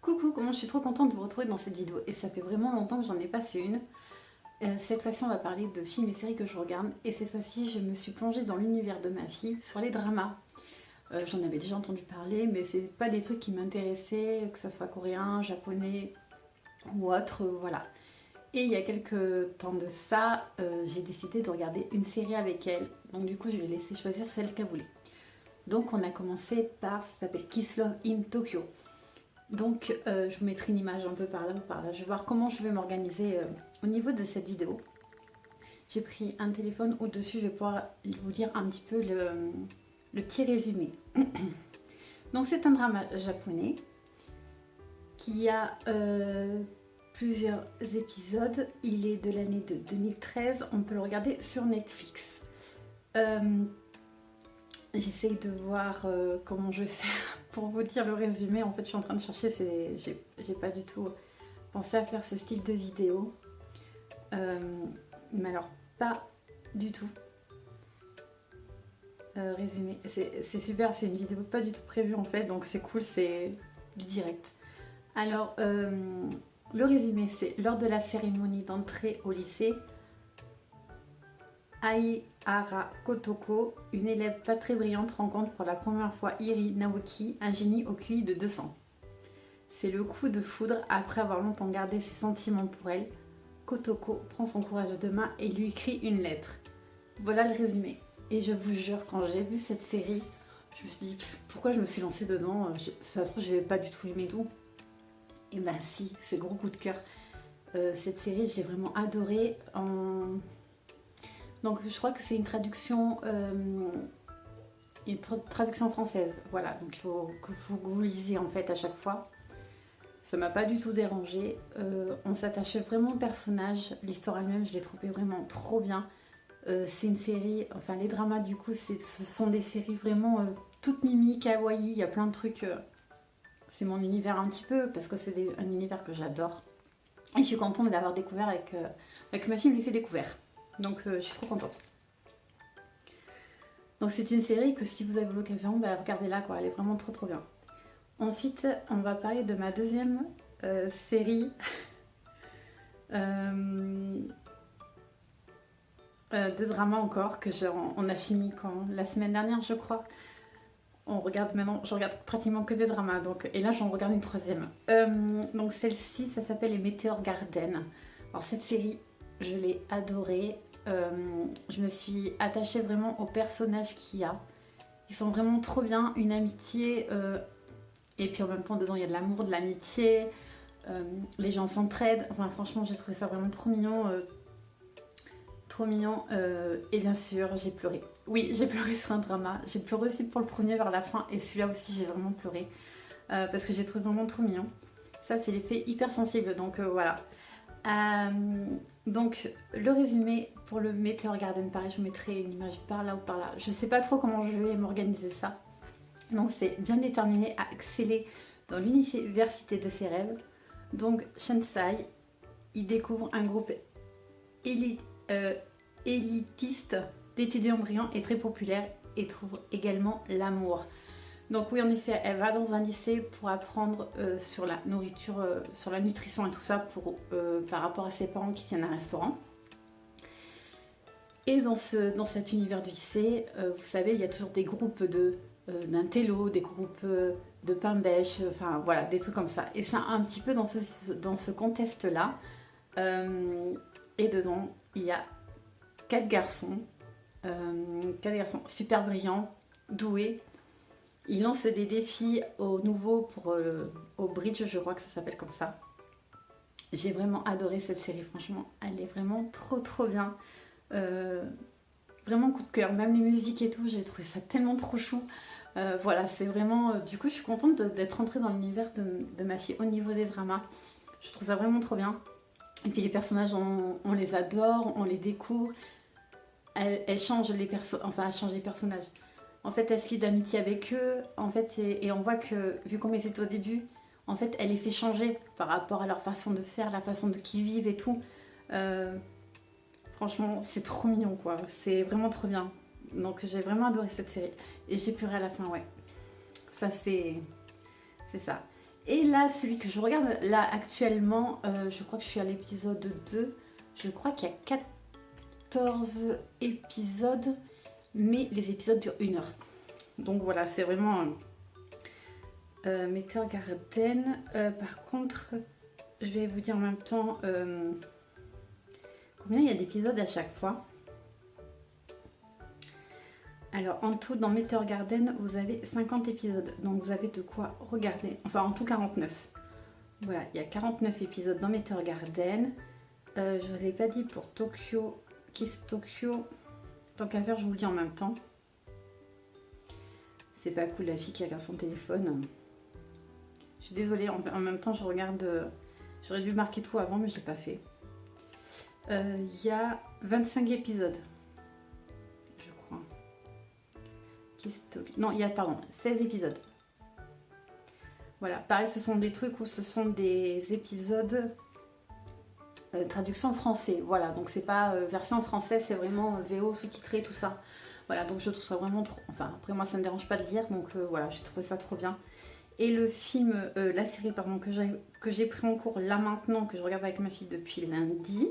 Coucou, comment je suis trop contente de vous retrouver dans cette vidéo et ça fait vraiment longtemps que j'en ai pas fait une. Cette fois-ci on va parler de films et séries que je regarde et cette fois-ci je me suis plongée dans l'univers de ma fille sur les dramas. J'en avais déjà entendu parler mais c'est pas des trucs qui m'intéressaient, que ça soit coréen, japonais ou autre, voilà. Et il y a quelques temps de ça, j'ai décidé de regarder une série avec elle, donc du coup je l'ai laissé choisir celle qu'elle voulait. Donc on a commencé par, ça s'appelle Kiss Love in Tokyo. Donc je vous mettrai une image un peu par là ou par là. Je vais voir comment je vais m'organiser au niveau de cette vidéo. J'ai pris un téléphone au-dessus, je vais pouvoir vous lire un petit peu le petit résumé. Donc c'est un drama japonais qui a plusieurs épisodes. Il est de l'année de 2013, on peut le regarder sur Netflix. J'essaye de voir comment je vais faire pour vous dire le résumé. En fait, je suis en train de chercher, j'ai pas du tout pensé à faire ce style de vidéo. Mais alors, pas du tout. Résumé, c'est super, c'est une vidéo pas du tout prévue en fait, donc c'est cool, c'est du direct. Alors, le résumé, c'est lors de la cérémonie d'entrée au lycée, Aihara Kotoko, une élève pas très brillante, rencontre pour la première fois Iri Naoki, un génie au QI de 200. C'est le coup de foudre. Après avoir longtemps gardé ses sentiments pour elle, Kotoko prend son courage à deux mains et lui écrit une lettre. Voilà le résumé. Et je vous jure, quand j'ai vu cette série, je me suis dit pourquoi je me suis lancée dedans, ça se trouve je n'avais pas du tout aimé tout. Et ben si, c'est gros coup de cœur. Cette série, je l'ai vraiment adorée. Donc je crois que c'est une traduction française, voilà, donc il faut que vous lisiez en fait à chaque fois. Ça m'a pas du tout dérangé, on s'attachait vraiment au personnage, l'histoire elle-même je l'ai trouvée vraiment trop bien. C'est une série, enfin les dramas du coup ce sont des séries vraiment toutes mimi, kawaii, il y a plein de trucs, c'est mon univers un petit peu parce que c'est un univers que j'adore. Et je suis contente d'avoir découvert avec ma fille, me l'ai fait découvrir. Donc je suis trop contente. Donc c'est une série que si vous avez l'occasion, bah, regardez-la quoi, elle est vraiment trop bien. Ensuite, on va parler de ma deuxième série de drama encore, que on a fini la semaine dernière je crois. On regarde maintenant, je regarde pratiquement que des dramas, donc, et là j'en regarde une troisième. Donc celle-ci, ça s'appelle les Meteor Garden. Alors cette série, je l'ai adorée. Je me suis attachée vraiment aux personnages qu'il y a. Ils sont vraiment trop bien, une amitié, et puis en même temps dedans il y a de l'amour, de l'amitié, les gens s'entraident. Enfin franchement j'ai trouvé ça vraiment trop mignon. Et bien sûr j'ai pleuré. Oui, j'ai pleuré sur un drama. J'ai pleuré aussi pour le premier vers la fin et celui-là aussi j'ai vraiment pleuré parce que j'ai trouvé vraiment trop mignon. Ça c'est l'effet hypersensible, donc voilà. Donc le résumé pour le Meteor Garden, pareil, je vous mettrai une image par là ou par là. Je sais pas trop comment je vais m'organiser ça. Donc c'est bien déterminé à exceller dans l'université de ses rêves. Donc Shensai, il découvre un groupe élitiste d'étudiants brillants et très populaires et trouve également l'amour. Donc oui, en effet, elle va dans un lycée pour apprendre sur la nourriture, sur la nutrition et tout ça par rapport à ses parents qui tiennent un restaurant. Et dans cet univers du lycée, vous savez, il y a toujours des groupes d'intello, des groupes de pain bêche, enfin voilà, des trucs comme ça. Et c'est un petit peu dans ce contexte-là. Et dedans, il y a 4 garçons super brillants, doués. Ils lancent des défis aux nouveaux au bridge, je crois que ça s'appelle comme ça. J'ai vraiment adoré cette série, franchement, elle est vraiment trop bien. Vraiment coup de cœur, même les musiques et tout, j'ai trouvé ça tellement trop chou. Voilà, c'est vraiment... du coup, je suis contente d'être entrée dans l'univers de ma fille au niveau des dramas. Je trouve ça vraiment trop bien. Et puis les personnages, on les adore, on les découvre. Elle change les personnages. En fait, elle se lie d'amitié avec eux, en fait, et on voit que, vu comme ils étaient au début, en fait, elle les fait changer par rapport à leur façon de faire, la façon de qu'ils vivent et tout. Franchement, c'est trop mignon, quoi. C'est vraiment trop bien. Donc, j'ai vraiment adoré cette série. Et j'ai pleuré à la fin, ouais. Ça, c'est ça. Et là, celui que je regarde là actuellement, je crois que je suis à l'épisode 2. Je crois qu'il y a 14 épisodes, mais les épisodes durent 1 heure. Donc voilà, c'est vraiment Meteor Garden. Par contre, je vais vous dire en même temps combien il y a d'épisodes à chaque fois. Alors en tout dans Meteor Garden vous avez 50 épisodes, donc vous avez de quoi regarder, enfin en tout 49. Voilà, il y a 49 épisodes dans Meteor Garden. Je vous ai pas dit pour Tokyo, Kiss Tokyo, tant qu'à faire je vous le dis en même temps. C'est pas cool la fille qui regarde son téléphone. Je suis désolée, en même temps je regarde, j'aurais dû marquer tout avant mais je l'ai pas fait. Il y a 25 épisodes. Non, il y a, pardon, 16 épisodes. Voilà, pareil, ce sont des trucs où ce sont des épisodes traduction français. Voilà, donc c'est pas version française, c'est vraiment VO sous-titré, tout ça. Voilà, donc je trouve ça vraiment trop... Enfin, après moi, ça me dérange pas de lire, donc voilà, j'ai trouvé ça trop bien. Et le film, la série, pardon, que j'ai pris en cours là maintenant, que je regarde avec ma fille depuis lundi...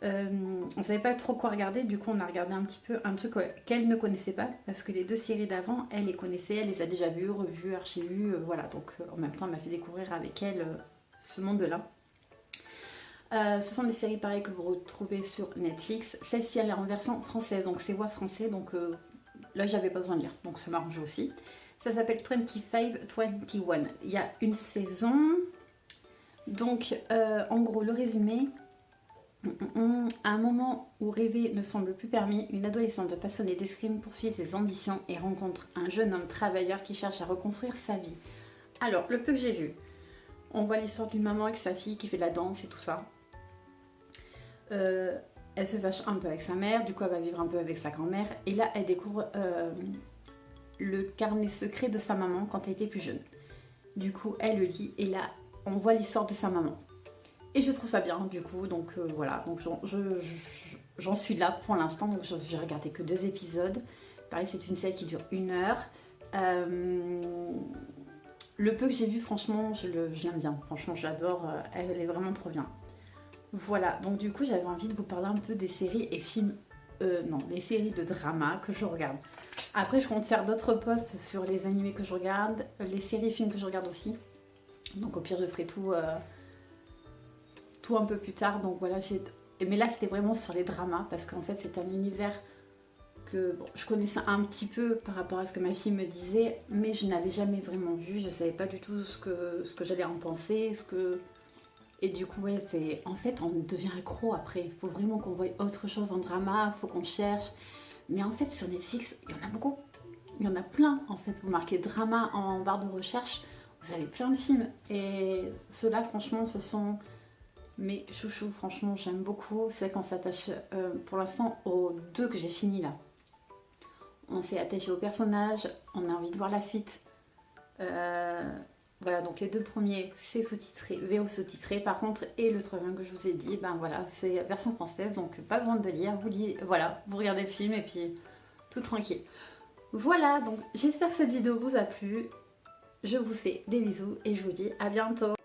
on savait pas trop quoi regarder, du coup on a regardé un petit peu un truc qu'elle ne connaissait pas, parce que les 2 séries d'avant, elle les connaissait, elle les a déjà vues, revues, archivues, voilà, donc en même temps elle m'a fait découvrir avec elle ce monde-là. Ce sont des séries pareilles que vous retrouvez sur Netflix. Celle-ci elle est en version française, donc c'est voix français, donc là j'avais pas besoin de lire, donc ça m'arrange aussi. Ça s'appelle 25-21, il y a une saison, donc en gros le résumé. À un moment où rêver ne semble plus permis, une adolescente passionnée d'escrime poursuit ses ambitions et rencontre un jeune homme travailleur qui cherche à reconstruire sa vie. Alors, le peu que j'ai vu, on voit l'histoire d'une maman avec sa fille qui fait de la danse et tout ça. Elle se fâche un peu avec sa mère, du coup elle va vivre un peu avec sa grand-mère. Et là, elle découvre le carnet secret de sa maman quand elle était plus jeune. Du coup, elle le lit et là, on voit l'histoire de sa maman. Et je trouve ça bien du coup, donc voilà, donc j'en suis là pour l'instant, donc j'ai regardé que 2 épisodes. Pareil, c'est une série qui dure 1 heure. Le peu que j'ai vu, franchement, je l'aime bien, franchement je l'adore, elle est vraiment trop bien. Voilà, donc du coup j'avais envie de vous parler un peu des séries et films, non, les séries de drama que je regarde. Après je compte faire d'autres posts sur les animés que je regarde, les séries et films que je regarde aussi. Donc au pire je ferai tout un peu plus tard, donc voilà, mais là c'était vraiment sur les dramas parce qu'en fait c'est un univers que bon, je connaissais un petit peu par rapport à ce que ma fille me disait, mais je n'avais jamais vraiment vu, je savais pas du tout ce que j'allais en penser, et du coup ouais, en fait on devient accro après, il faut vraiment qu'on voie autre chose en drama, il faut qu'on cherche, mais en fait sur Netflix il y en a beaucoup, il y en a plein en fait, vous marquez drama en barre de recherche, vous avez plein de films, et ceux-là franchement ce sont mes chouchous, franchement j'aime beaucoup. C'est vrai qu'on s'attache pour l'instant aux 2 que j'ai fini là. On s'est attaché au personnage, on a envie de voir la suite. Voilà, donc les 2 premiers c'est sous-titré, VO sous-titré par contre, et le 3e que je vous ai dit, ben voilà, c'est version française, donc pas besoin de lire, voilà, vous regardez le film et puis tout tranquille. Voilà, donc j'espère que cette vidéo vous a plu. Je vous fais des bisous et je vous dis à bientôt.